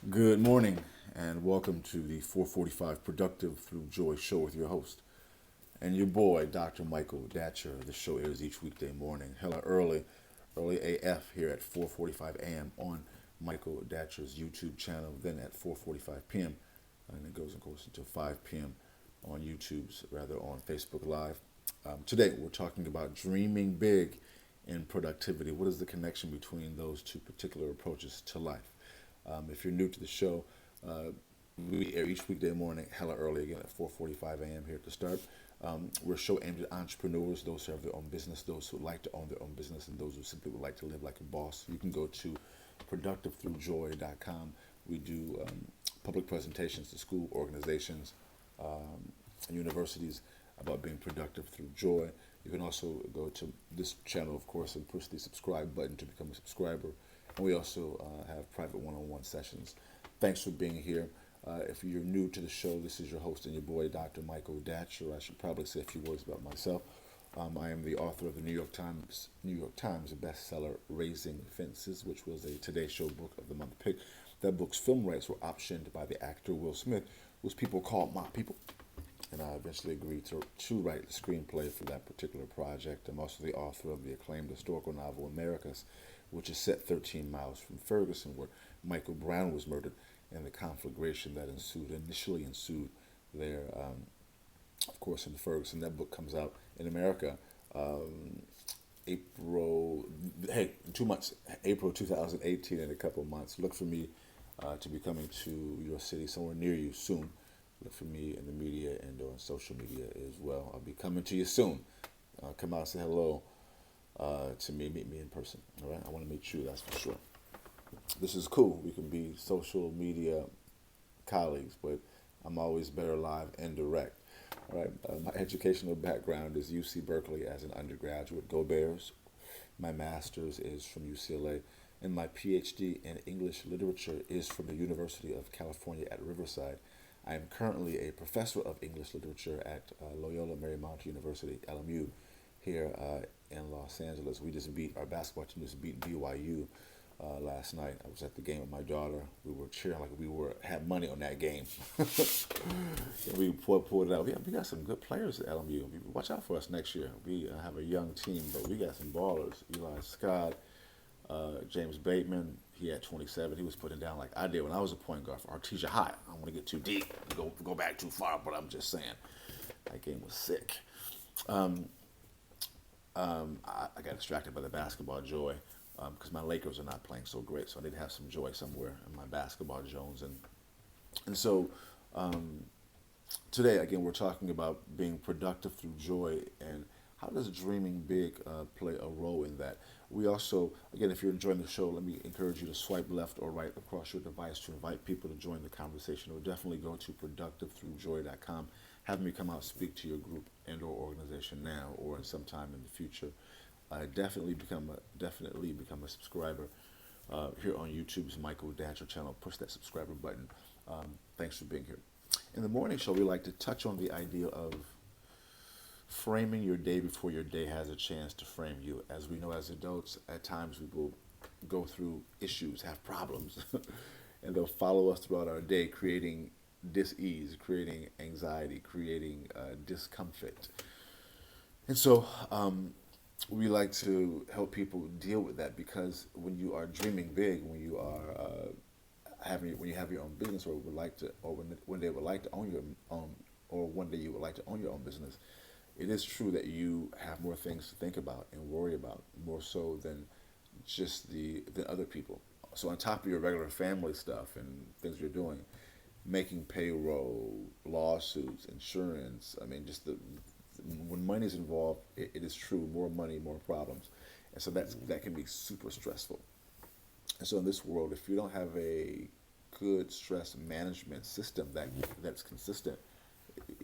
Good morning, and welcome to the 445 Productive Through Joy show with your host and your boy, Dr. Michael Datcher. The show airs each weekday morning, hella early AF here at 4:45 a.m. on Michael Datcher's YouTube channel, then at 4:45 p.m. and it goes, of course, until 5 p.m. on YouTube's, rather on Facebook Live. Today, we're talking about dreaming big and productivity. What is the connection between those two particular approaches to life? If you're new to the show, uh, we air each weekday morning, hella early again at 4:45 a.m. here at the start. We're a show aimed at entrepreneurs, those who have their own business, those who like to own their own business, and those who simply would like to live like a boss. You can go to productivethroughjoy.com. We do public presentations to school organizations and universities about being productive through joy. You can also go to this channel, of course, and push the subscribe button to become a subscriber. And we also have private one-on-one sessions. Thanks for being here. If you're new to the show, this is your host and your boy, Dr. Michael Datcher. I should probably say a few words about myself. I am the author of the New York Times bestseller, Raising Fences, which was a Today Show Book of the Month pick. That book's film rights were optioned by the actor Will Smith, whose people called my people. And I eventually agreed to write the screenplay for that particular project. I'm also the author of the acclaimed historical novel Americus, which is set 13 miles from Ferguson, where Michael Brown was murdered, and the conflagration that initially ensued there, of course, in Ferguson. That book comes out in America April, in 2 months, April 2018, in a couple of months. Look for me to be coming to your city, somewhere near you soon. Look for me in the media and on social media as well. I'll be coming to you soon. Come out and say hello to me. Meet me in person. All right. I want to meet you. That's for sure. This is cool. We can be social media colleagues, but I'm always better live and direct. All right. My educational background is UC Berkeley as an undergraduate. Go Bears. My master's is from UCLA, and my PhD in English literature is from the University of California at Riverside. I am currently a professor of English literature at Loyola Marymount University, LMU, here in Los Angeles. Our basketball team just beat BYU last night. I was at the game with my daughter. We were cheering like had money on that game. And we pulled it out. We got some good players at LMU. Watch out for us next year. We have a young team, but we got some ballers. Eli Scott, James Bateman, he had 27. He was putting down like I did when I was a point guard for Artesia High. I don't want to get too deep, go back too far, but I'm just saying that game was sick. Um, I got distracted by the basketball joy because my Lakers are not playing so great, so I need to have some joy somewhere in my basketball Jones. And so today, again, we're talking about being productive through joy, and how does dreaming big play a role in that? We also, again, if you're enjoying the show, let me encourage you to swipe left or right across your device to invite people to join the conversation, or definitely go to productivethroughjoy.com. Have me come out, speak to your group and or organization now or sometime in the future. Definitely become a subscriber here on YouTube's Michael Datcher channel. Push that subscriber button. Thanks for being here. In the morning show, we like to touch on the idea of framing your day before your day has a chance to frame you. As we know, as adults, at times we will go through issues, have problems, and they'll follow us throughout our day, creating dis-ease, creating anxiety, creating discomfort. And so we like to help people deal with that, because when you are dreaming big, when you are when you have your own business, or would like to, or when they would like to own your own, or one day you would like to own your own business, it is true that you have more things to think about and worry about, more so than than other people. So on top of your regular family stuff and things you're doing, making payroll, lawsuits, insurance. I mean, when money's involved, it is true, more money, more problems, and so that can be super stressful. And so in this world, if you don't have a good stress management system that's consistent,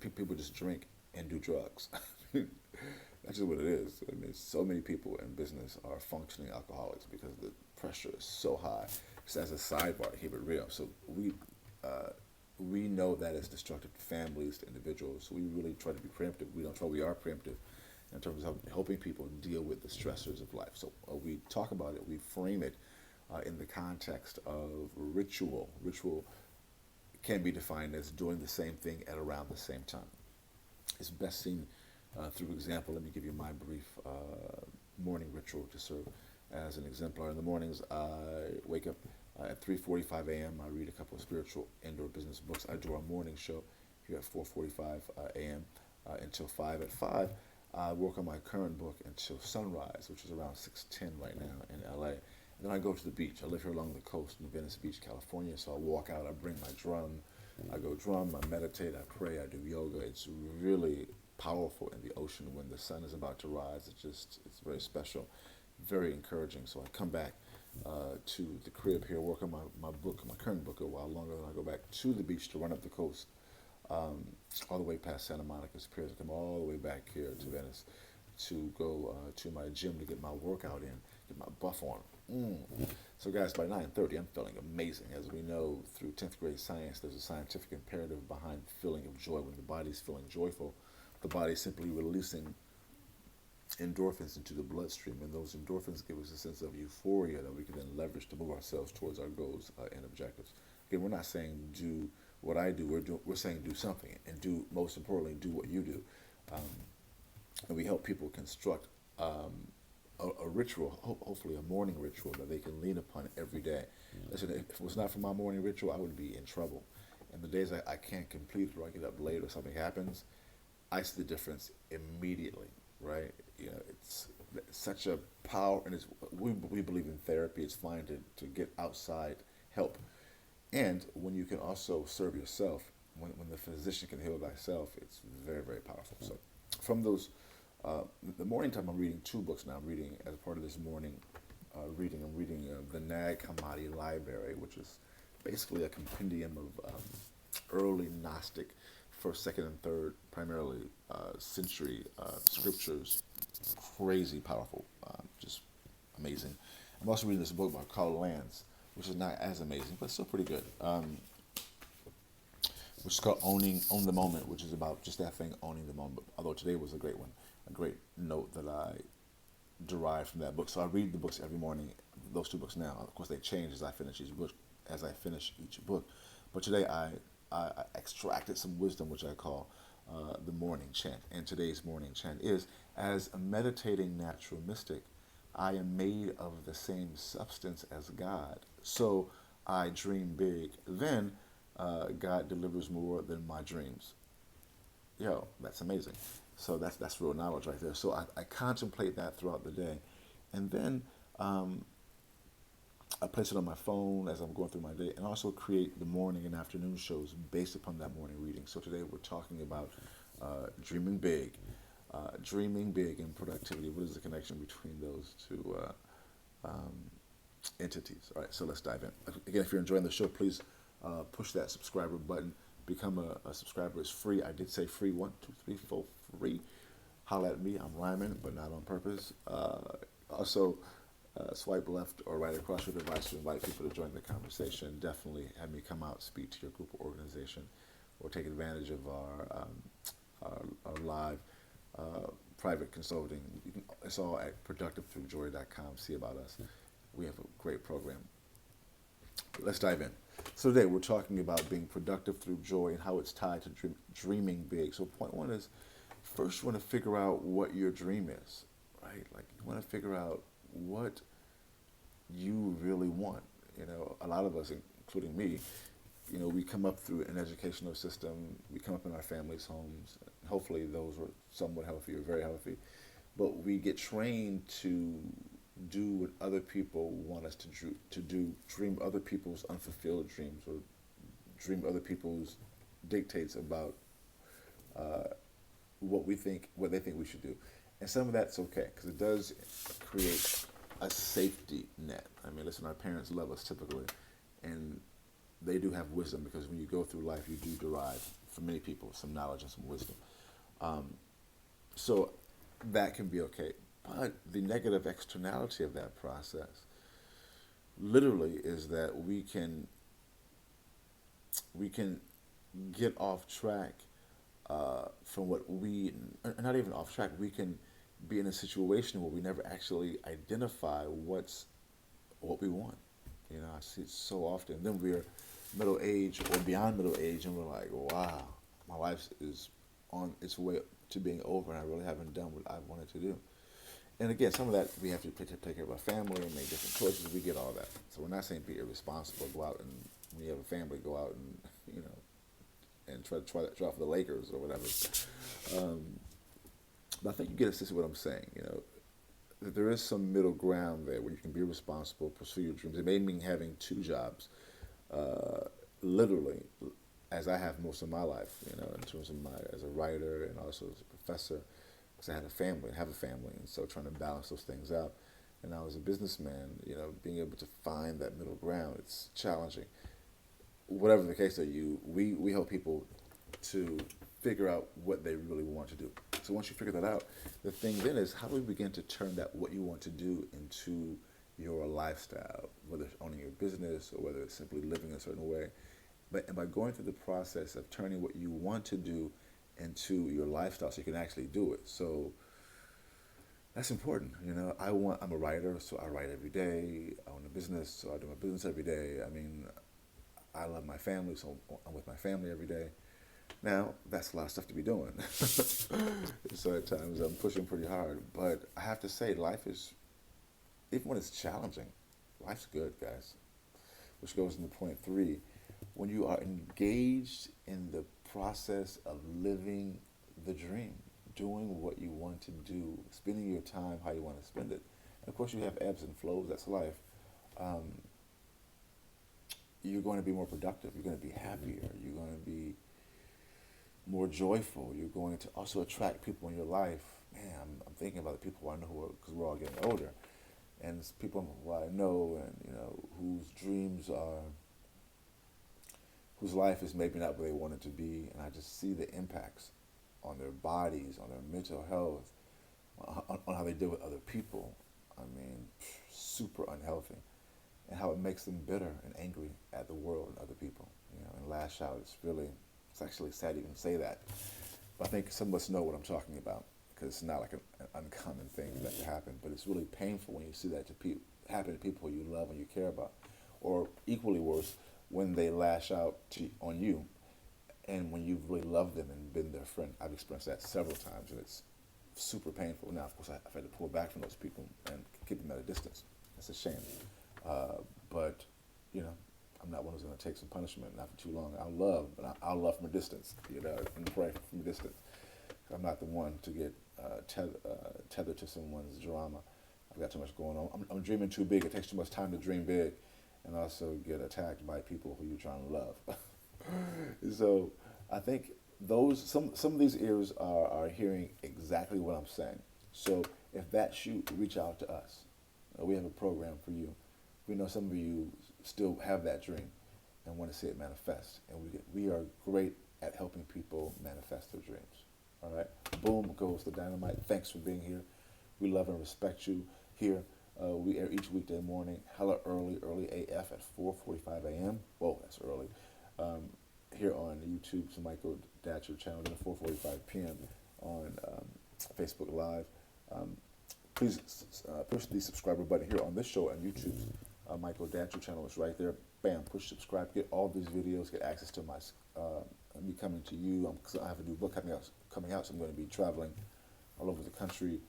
people just drink and do drugs. That's just what it is. I mean, so many people in business are functioning alcoholics because the pressure is so high. Just as a sidebar, keep it real. So we know that it's destructive to families, to individuals. So we really try to be preemptive. We are preemptive in terms of helping people deal with the stressors of life. So we talk about it, we frame it in the context of ritual. Ritual can be defined as doing the same thing at around the same time. It's best seen through example. Let me give you my brief morning ritual to serve as an exemplar. In the mornings, I wake up at 3:45 a.m. I read a couple of spiritual indoor business books. I do our morning show here at 4:45 a.m. Until 5. At 5, I work on my current book until sunrise, which is around 6:10 right now in LA. And then I go to the beach. I live here along the coast in Venice Beach, California. So I walk out. I bring my drum. I go drum. I meditate. I pray. I do yoga. It's really powerful in the ocean when the sun is about to rise. It's very special, very encouraging. So I come back to the crib here, work on my book, my current book, a while longer. Then I go back to the beach to run up the coast, all the way past Santa Monica's Pier, to come all the way back here to Venice to go to my gym to get my workout in, get my buff on. So guys, by 9:30, I'm feeling amazing. As we know through 10th grade science, there's a scientific imperative behind feeling of joy. When the body's feeling joyful, the body's simply releasing endorphins into the bloodstream, and those endorphins give us a sense of euphoria that we can then leverage to move ourselves towards our goals and objectives. Again, we're not saying do what I do. We're saying do something, and do, most importantly, do what you do. And we help people construct a ritual, hopefully a morning ritual that they can lean upon every day. Listen, if it was not for my morning ritual, I would be in trouble. And the days I can't complete it, or I get up late or something happens, I see the difference immediately, right? You know, it's such a power, and we believe in therapy. It's fine to get outside help. And when you can also serve yourself, when the physician can heal thyself, it's very, very powerful. So from those, the morning time, I'm reading 2 books now. I'm reading, as part of this morning reading, I'm reading the Nag Hammadi Library, which is basically a compendium of early Gnostic, first, second, and third, primarily century scriptures. Crazy powerful, just amazing. I'm also reading this book by Carl Lance, which is not as amazing, but still pretty good. Which is called Own the Moment, which is about just that thing, owning the moment. Although today was a great one, a great note that I derived from that book. So I read the books every morning. Those 2 books now, of course, they change as I finish each book. But today I extracted some wisdom, which I call the morning chant. And today's morning chant is, as a meditating natural mystic, I am made of the same substance as God. So I dream big. Then God delivers more than my dreams. Yo, that's amazing. So that's real knowledge right there. So I contemplate that throughout the day. And then I place it on my phone as I'm going through my day, and also create the morning and afternoon shows based upon that morning reading. So today we're talking about dreaming big and productivity. What is the connection between those 2 entities? All right, so let's dive in. Again, if you're enjoying the show, please push that subscriber button. Become a subscriber. It's free. I did say free. 1, 2, 3, 4, free. Holla at me. I'm rhyming, but not on purpose. Also, swipe left or right across your device to invite people to join the conversation. Definitely have me come out, speak to your group or organization, or take advantage of our live private consulting. It's all at productivethroughjoy.com. See about us. We have a great program. Let's dive in. So today we're talking about being productive through joy and how it's tied to dreaming big. So point 1 is, first you want to figure out what your dream is, right? Like, you want to figure out what you really want. You know, a lot of us, including me, you know, we come up through an educational system. We come up in our families' homes. Hopefully those were somewhat healthy or very healthy. But we get trained to do what other people want us to do, dream other people's unfulfilled dreams, or dream other people's dictates about what they think we should do. And some of that's okay, because it does create a safety net. I mean, listen, our parents love us typically, and they do have wisdom, because when you go through life, you do derive, for many people, some knowledge and some wisdom. So that can be okay. But the negative externality of that process literally is that we can get off track from what not even off track, we can be in a situation where we never actually identify what we want. You know, I see it so often. Then we're middle age or beyond middle age, and we're like, wow, my life is on its way to being over, and I really haven't done what I wanted to do. And again, some of that we have to take care of our family and make different choices. We get all that. So we're not saying be irresponsible. Go out and when you have a family, go out and and try for the Lakers or whatever. Um, but I think you get a sense of what I'm saying. That there is some middle ground there where you can be responsible, pursue your dreams. It may mean having two jobs, uh, literally, as I have most of my life. In terms of my as a writer and also as a professor, because I had a family, have a family, and so trying to balance those things out. And now as a businessman, being able to find that middle ground, it's challenging. Whatever the case that we help people to figure out what they really want to do. So once you figure that out, the thing then is how do we begin to turn that what you want to do into your lifestyle, whether it's owning your business or whether it's simply living a certain way. But and by going through the process of turning what you want to do into your lifestyle so you can actually do it. So that's important. I'm a writer, so I write every day. I own a business, so I do my business every day. I mean, I love my family, so I'm with my family every day. Now, that's a lot of stuff to be doing. So at times I'm pushing pretty hard. But I have to say, life is, even when it's challenging, life's good, guys. Which goes into point three. When you are engaged in the process of living the dream, doing what you want to do, spending your time how you want to spend it. And of course, you have ebbs and flows, that's life. Um, you're going to be more productive. You're going to be happier. You're going to be more joyful. You're going to also attract people in your life. Man, I'm thinking about the people I know because we're all getting older, and it's people who I know and whose dreams are, whose life is maybe not where they want it to be, and I just see the impacts on their bodies, on their mental health, on how they deal with other people. I mean, super unhealthy, and how it makes them bitter and angry at the world and other people. And lash out. It's actually sad to even say that, but I think some of us know what I'm talking about because it's not like an uncommon thing that can happen. But it's really painful when you see that happen to people you love and you care about, or equally worse, when they lash out on you, and when you've really loved them and been their friend. I've experienced that several times, and it's super painful. Now, of course, I've had to pull back from those people and keep them at a distance. It's a shame, but I'm not one who's going to take some punishment, not for too long. I'll love, but I'll love from a distance, and pray from a distance. I'm not the one to get tethered to someone's drama. I've got too much going on. I'm dreaming too big. It takes too much time to dream big, and also get attacked by people who you're trying to love. So I think some of these ears are hearing exactly what I'm saying. So if that's you, reach out to us. We have a program for you. We know some of you still have that dream and want to see it manifest, and we are great at helping people manifest their dreams. All right, boom goes the dynamite. Thanks for being here. We love and respect you here. We air each weekday morning, hella early AF at 4:45 a.m. Whoa, that's early. Here on YouTube's Michael Datcher channel, then at 4:45 p.m. on Facebook Live. Please push the subscriber button here on this show on YouTube's Michael Datcher channel. It's right there. Bam, push subscribe. Get all these videos. Get access to me coming to you. Because I have a new book coming out, so I'm going to be traveling all over the country.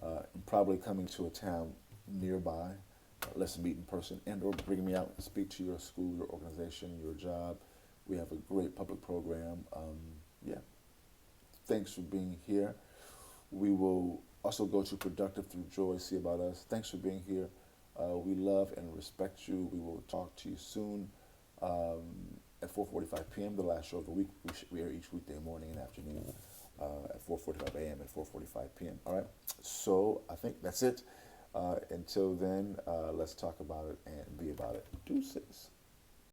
And probably coming to a town nearby. Let's meet in person, and or bring me out and speak to your school, your organization, your job. We have a great public program. Yeah. Thanks for being here. We will also go to Productive Through Joy, see about us. Thanks for being here. We love and respect you. We will talk to you soon at 4:45 p.m., the last show of the week. We air each weekday morning and afternoon at 4:45 a.m. and 4:45 p.m. All right? So I think that's it. Until then, let's talk about it and be about it. Deuces.